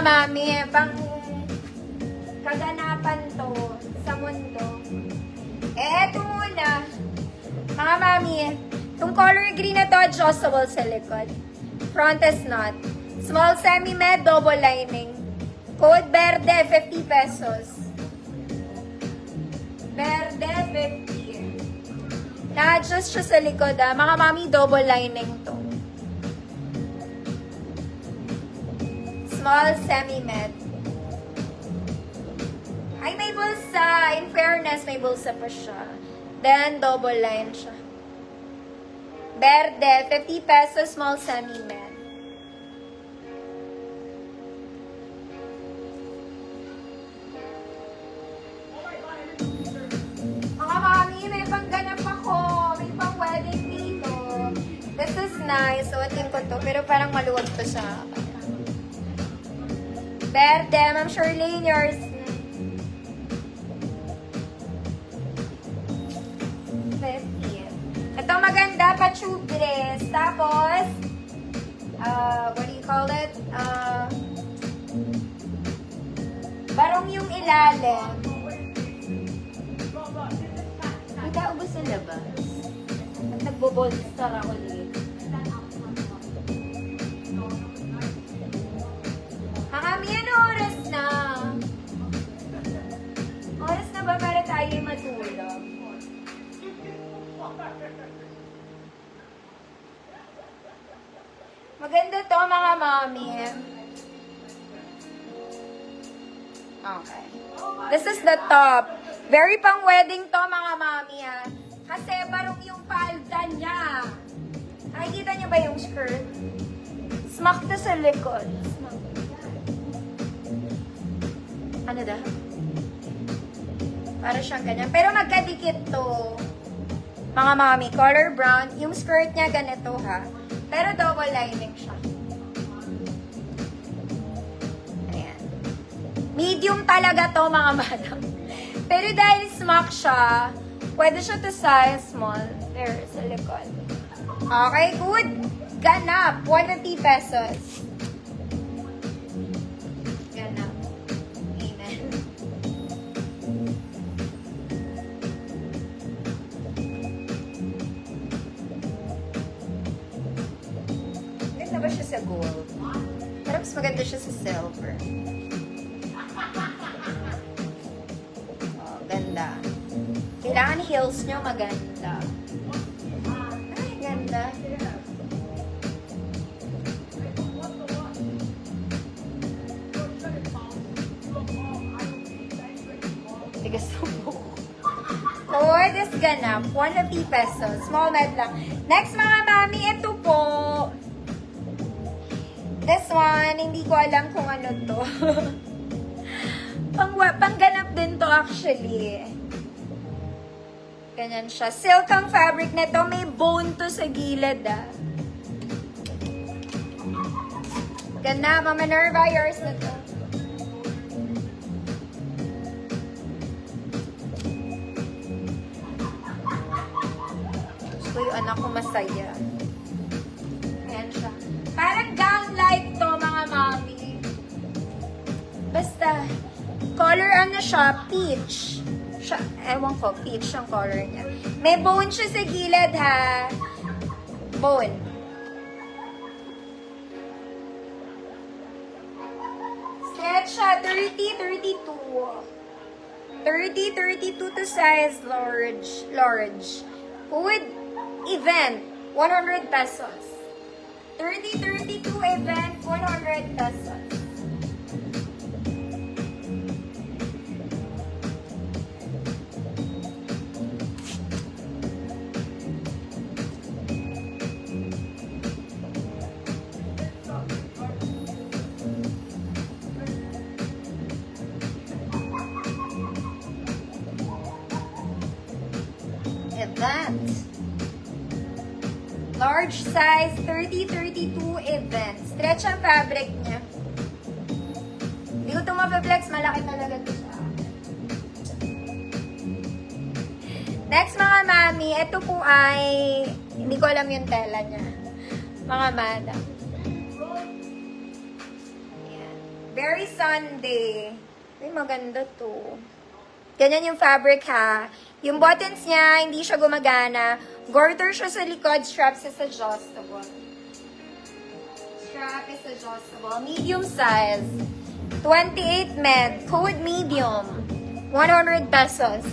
mami, pang kaganapan to sa mundo. Eto muna. Mga mami, itong color green na to, adjustable sa likod. Front is not. Small semi-med, double lining. Code Verde, 50 pesos. Verde, 50. Na-adjust siya sa likod, ah. Mga mami, double lining to. Small semi-med. Ay, may bulsa. In fairness, may bulsa pa siya. Then, double line siya. Verde, 50 pesos, small semi-med. Mga mami, may pangganap ako. May pang wedding dito. This is nice. Suotin ko to. Pero parang maluwag to sa akin. Verde, Ma'am Shirlene, yours. Ito maganda pa tube dress. Tapos, what do you call it? Barong yung ilalim. Kita ubos sa labas. At nagbo-bolster ako dito. Makami, ano oras na? Oras na ba para tayo matulog? Maganda to, mga mami. Okay. This is the top. Very pang wedding to, mga mami, ha. Kasi barong yung palda niya. Nakikita niyo ba yung skirt? Smack to sa likod. Smack. Ano da? Para siyang ganyan. Pero magkadikit to. Mga mami, color brown. Yung skirt niya ganito, ha. Pero double lining siya. Ayan. Medium talaga to, mga madam. Pero dahil smack siya, pwede siya to size small. There, sa likod. Okay, good. Ganap. 150 pesos. Ganap. Amen. Maganda ba siya sa gold? Pero mas maganda siya sa silver. Oh, ganda. Kailangan heels nyo maganda. Ay, ganda. Tigas sa buko. Oh, this ganap. 150 pesos. Small med lang. Next, mga mami, ito po. This one, hindi ko alam kung ano to. Pangganap din to actually. Ganyan siya. Silk ang fabric nito. May bone to sa gilid, ah. Ganda. Mama Nerva, yours na to. Gusto yung anak ko masaya. Ayan siya. Parang gown-like to, mga mami. Basta, color ano siya, peach. Siya, ewan ko, peach ang color niya. May bone siya sa gilid, ha. Bone. Stretch siya, 30-32. 30-32 to size large. Food event, 100 pesos. 30-32 event, 100 pesos. Event. Large size, 30-32 event. Stretch ang fabric niya. Hindi ko ito mapiflex, malaki talaga ito siya. Next, mga mami, ito po ay, hindi ko alam yung tela niya. Mga madam. Ayan. Very Sunday. Ay, maganda to. Ganyan yung fabric ha. Yung buttons niya, hindi siya gumagana. Garter siya sa likod, straps is adjustable. Strap is adjustable. Medium size. 28 med. Code medium. 100 pesos.